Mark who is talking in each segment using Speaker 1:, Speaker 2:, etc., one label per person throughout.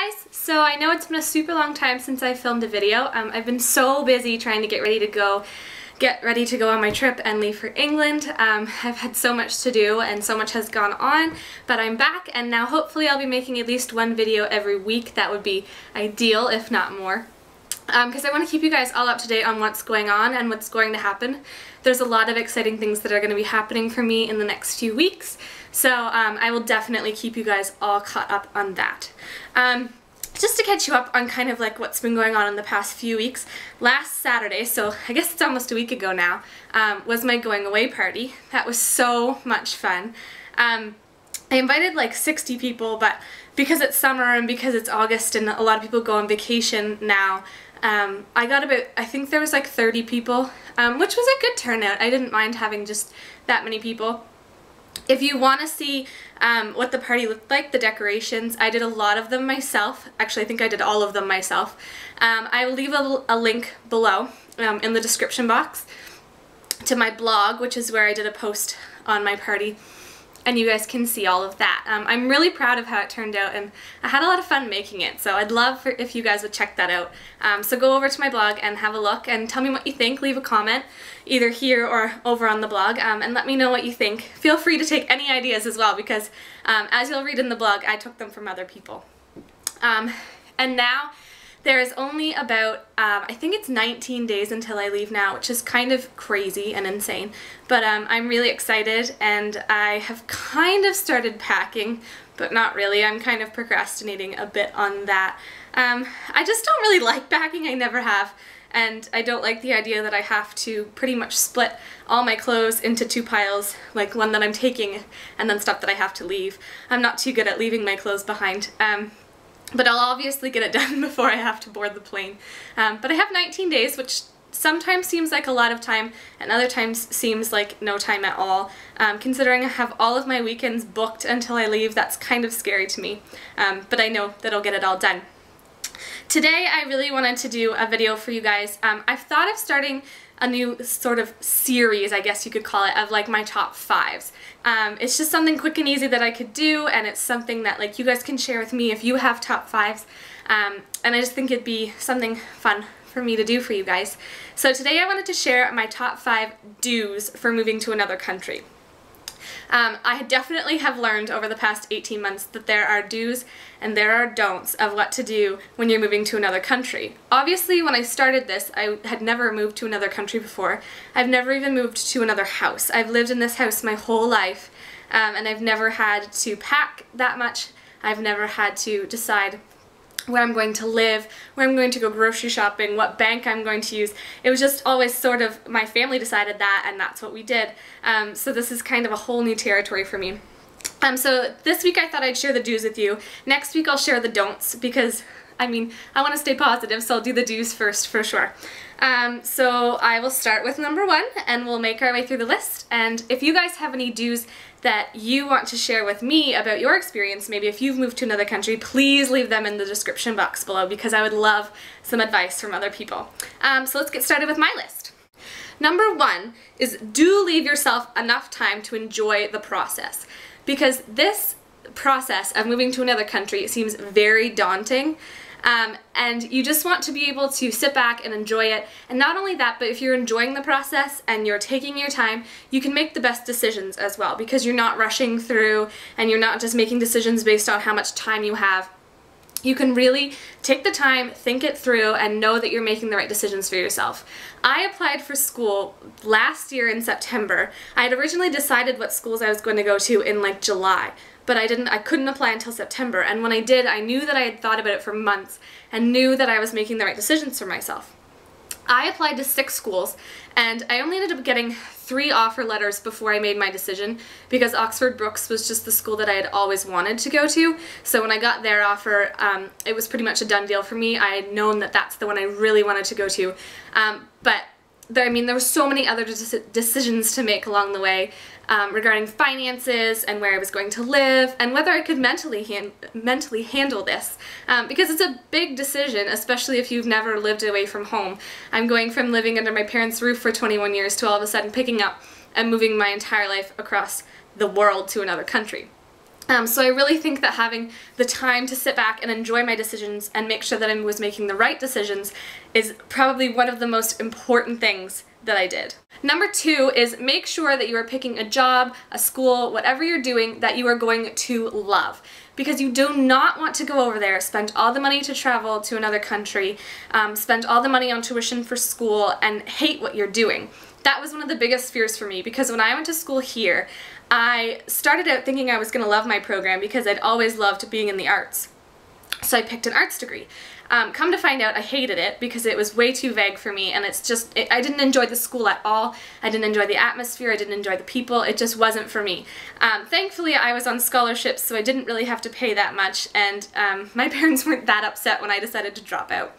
Speaker 1: guys! So I know it's been a super long time since I filmed a video. I've been so busy trying to get ready to go on my trip and leave for England. I've had so much to do and so much has gone on, but I'm back and now hopefully I'll be making at least one video every week. That would be ideal, if not more. Because I want to keep you guys all up to date on what's going on and what's going to happen. There's a lot of exciting things that are going to be happening for me in the next few weeks, so I will definitely keep you guys all caught up on that. Just to catch you up on kind of like what's been going on in the past few weeks, last Saturday, so I guess it's almost a week ago now, was my going away party. That was so much fun. I invited like 60 people, but because it's summer and because it's August and a lot of people go on vacation now, I got about, I think there was like 30 people, which was a good turnout. I didn't mind having just that many people. If you want to see what the party looked like, the decorations, I did a lot of them myself. Actually, I think I did all of them myself. I will leave a link below in the description box to my blog, which is where I did a post on my party, and you guys can see all of that. I'm really proud of how it turned out, and I had a lot of fun making it, so I'd love if you guys would check that out. So go over to my blog and have a look and tell me what you think. Leave a comment, either here or over on the blog, and let me know what you think. Feel free to take any ideas as well, because as you'll read in the blog, I took them from other people. And now, there is only about, I think it's 19 days until I leave now, which is kind of crazy and insane. But I'm really excited and I have kind of started packing, but not really. I'm kind of procrastinating a bit on that. I just don't really like packing, I never have. And I don't like the idea that I have to pretty much split all my clothes into two piles, like one that I'm taking and then stuff that I have to leave. I'm not too good at leaving my clothes behind. But I'll obviously get it done before I have to board the plane. But I have 19 days, which sometimes seems like a lot of time and other times seems like no time at all. Considering I have all of my weekends booked until I leave, that's kind of scary to me. But I know that I'll get it all done. Today I really wanted to do a video for you guys. I've thought of starting a new sort of series, I guess you could call it, of like my top 5s. It's just something quick and easy that I could do, and it's something that like you guys can share with me if you have top 5s. And I just think it'd be something fun for me to do for you guys. So today I wanted to share my top 5 do's for moving to another country. I definitely have learned over the past 18 months that there are do's and there are don'ts of what to do when you're moving to another country. Obviously, when I started this, I had never moved to another country before. I've never even moved to another house. I've lived in this house my whole life, and I've never had to pack that much. I've never had to decide where I'm going to live, where I'm going to go grocery shopping, what bank I'm going to use. It was just always sort of, my family decided that and that's what we did. So this is kind of a whole new territory for me. So this week I thought I'd share the do's with you. Next week I'll share the don'ts because, I mean, I want to stay positive, so I'll do the do's first for sure. So I will start with number 1 and we'll make our way through the list. And if you guys have any do's that you want to share with me about your experience, maybe if you've moved to another country, please leave them in the description box below because I would love some advice from other people. So let's get started with my list. Number 1 is do leave yourself enough time to enjoy the process, because this process of moving to another country seems very daunting. And you just want to be able to sit back and enjoy it. And not only that, but if you're enjoying the process and you're taking your time, you can make the best decisions as well, because you're not rushing through and you're not just making decisions based on how much time you have. You can really take the time, think it through, and know that you're making the right decisions for yourself. I applied for school last year in September. I had originally decided what schools I was going to go to in like July, but I couldn't apply until September, and when I did, I knew that I had thought about it for months and knew that I was making the right decisions for myself. I applied to 6 schools, and I only ended up getting 3 offer letters before I made my decision, because Oxford Brookes was just the school that I had always wanted to go to. So when I got their offer, it was pretty much a done deal for me. I had known that that's the one I really wanted to go to. But I mean, there were so many other decisions to make along the way regarding finances and where I was going to live and whether I could mentally handle this, because it's a big decision, especially if you've never lived away from home. I'm going from living under my parents' roof for 21 years to all of a sudden picking up and moving my entire life across the world to another country. So I really think that having the time to sit back and enjoy my decisions and make sure that I was making the right decisions is probably one of the most important things that I did. Number 2 is make sure that you are picking a job, a school, whatever you're doing that you are going to love. Because you do not want to go over there, spend all the money to travel to another country, spend all the money on tuition for school, and hate what you're doing. That was one of the biggest fears for me, because when I went to school here, I started out thinking I was going to love my program because I'd always loved being in the arts. So I picked an arts degree. Come to find out, I hated it because it was way too vague for me, and I didn't enjoy the school at all. I didn't enjoy the atmosphere, I didn't enjoy the people, it just wasn't for me. Thankfully I was on scholarships, so I didn't really have to pay that much, and my parents weren't that upset when I decided to drop out.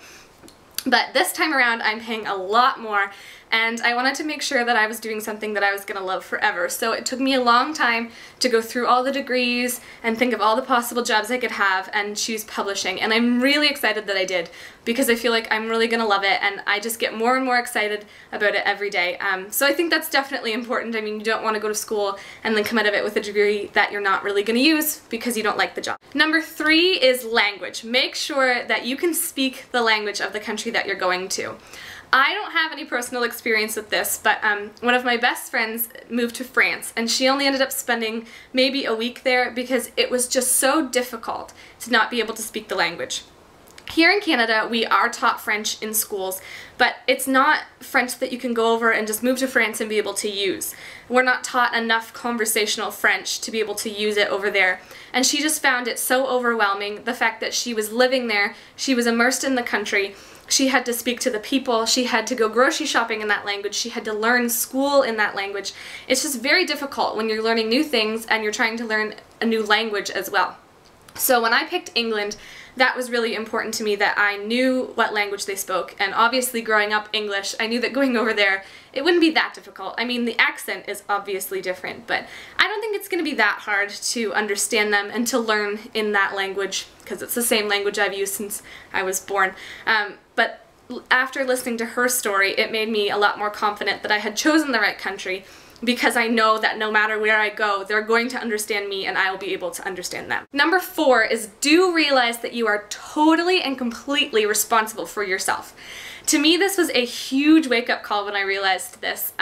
Speaker 1: But this time around I'm paying a lot more, and I wanted to make sure that I was doing something that I was going to love forever. So it took me a long time to go through all the degrees and think of all the possible jobs I could have and choose publishing. And I'm really excited that I did, because I feel like I'm really going to love it, and I just get more and more excited about it every day. So I think that's definitely important. I mean, you don't want to go to school and then come out of it with a degree that you're not really going to use because you don't like the job. Number 3 is language. Make sure that you can speak the language of the country that you're going to. I don't have any personal experience with this, but one of my best friends moved to France, and she only ended up spending maybe a week there because it was just so difficult to not be able to speak the language. Here in Canada, we are taught French in schools, but it's not French that you can go over and just move to France and be able to use. We're not taught enough conversational French to be able to use it over there. And she just found it so overwhelming, the fact that she was living there, she was immersed in the country, she had to speak to the people, she had to go grocery shopping in that language, she had to learn school in that language. It's just very difficult when you're learning new things and you're trying to learn a new language as well. So when I picked England, that was really important to me, that I knew what language they spoke, and obviously growing up English, I knew that going over there, it wouldn't be that difficult. I mean, the accent is obviously different, but I don't think it's going to be that hard to understand them and to learn in that language, because it's the same language I've used since I was born. But after listening to her story, it made me a lot more confident that I had chosen the right country, because I know that no matter where I go, they're going to understand me and I will be able to understand them. Number 4 is do realize that you are totally and completely responsible for yourself. To me, this was a huge wake-up call when I realized this.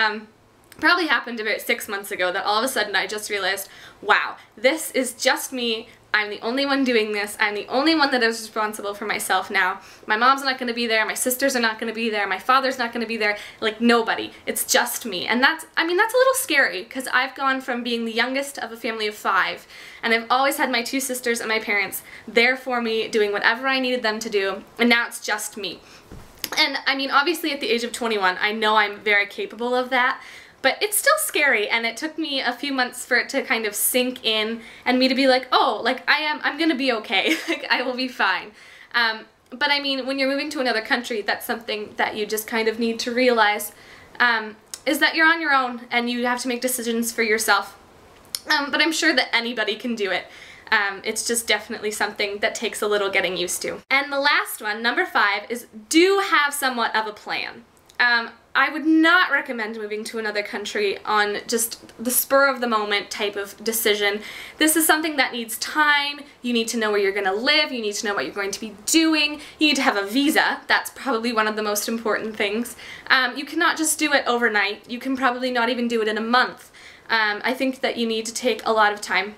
Speaker 1: Probably happened about 6 months ago, that all of a sudden I just realized, wow, this is just me. I'm the only one doing this. I'm the only one that is responsible for myself now. My mom's not going to be there, my sisters are not going to be there, my father's not going to be there, like nobody. It's just me. And that's a little scary, because I've gone from being the youngest of a family of 5, and I've always had my 2 sisters and my parents there for me, doing whatever I needed them to do, and now it's just me. And I mean, obviously at the age of 21, I know I'm very capable of that, but it's still scary, and it took me a few months for it to kind of sink in and me to be like, oh, like I'm gonna be okay, like I will be fine. But I mean, when you're moving to another country, that's something that you just kind of need to realize, is that you're on your own and you have to make decisions for yourself. But I'm sure that anybody can do it. It's just definitely something that takes a little getting used to. And the last one, number 5, is do have somewhat of a plan. I would not recommend moving to another country on just the spur of the moment type of decision. This is something that needs time. You need to know where you're going to live, you need to know what you're going to be doing, you need to have a visa. That's probably one of the most important things. You cannot just do it overnight. You can probably not even do it in a month. I think that you need to take a lot of time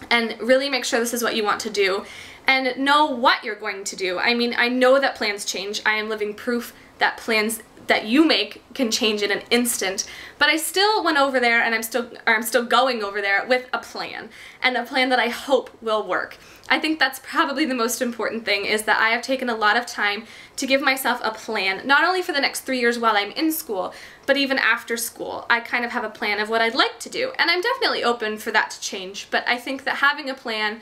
Speaker 1: and really make sure this is what you want to do and know what you're going to do. I mean, I know that plans change. I am living proof that plans that you make can change in an instant, but I still went over there, and I'm still going over there with a plan, and a plan that I hope will work. I think that's probably the most important thing, is that I have taken a lot of time to give myself a plan, not only for the next 3 years while I'm in school, but even after school. I kind of have a plan of what I'd like to do, and I'm definitely open for that to change, but I think that having a plan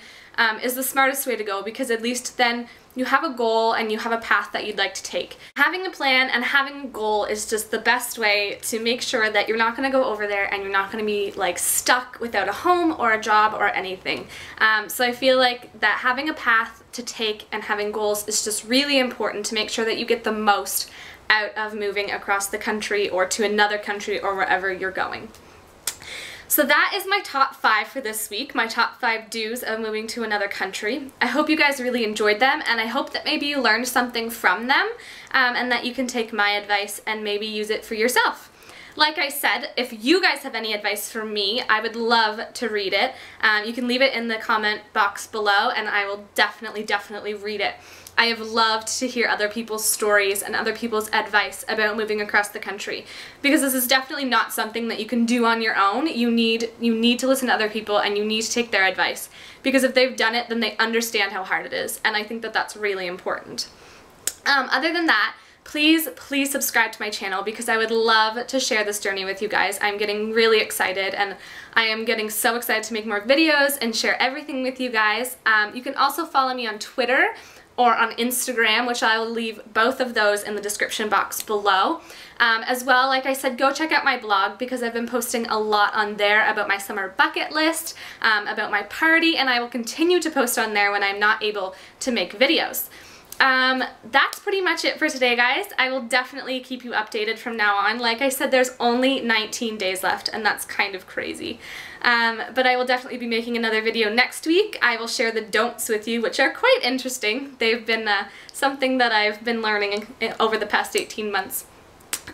Speaker 1: is the smartest way to go, because at least then you have a goal and you have a path that you'd like to take. Having a plan and having a goal is just the best way to make sure that you're not going to go over there and you're not going to be like stuck without a home or a job or anything. So I feel like that having a path to take and having goals is just really important to make sure that you get the most out of moving across the country or to another country or wherever you're going. So that is my top 5 for this week, my top 5 do's of moving to another country. I hope you guys really enjoyed them, and I hope that maybe you learned something from them, and that you can take my advice and maybe use it for yourself. Like I said, if you guys have any advice for me, I would love to read it. You can leave it in the comment box below, and I will definitely read it. I have loved to hear other people's stories and other people's advice about moving across the country, because this is definitely not something that you can do on your own. You need to listen to other people, and you need to take their advice, because if they've done it, then they understand how hard it is, and I think that that's really important. Other than that, please subscribe to my channel, because I would love to share this journey with you guys. I'm getting really excited, and I am getting so excited to make more videos and share everything with you guys. You can also follow me on Twitter or on Instagram, which I will leave both of those in the description box below. As well, like I said, go check out my blog, because I've been posting a lot on there about my summer bucket list, about my party, and I will continue to post on there when I'm not able to make videos. That's pretty much it for today, guys. I will definitely keep you updated from now on. Like I said, there's only 19 days left, and that's kind of crazy. But I will definitely be making another video next week. I will share the don'ts with you, which are quite interesting. They've been something that I've been learning over the past 18 months.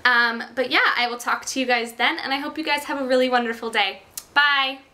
Speaker 1: But yeah, I will talk to you guys then, and I hope you guys have a really wonderful day. Bye!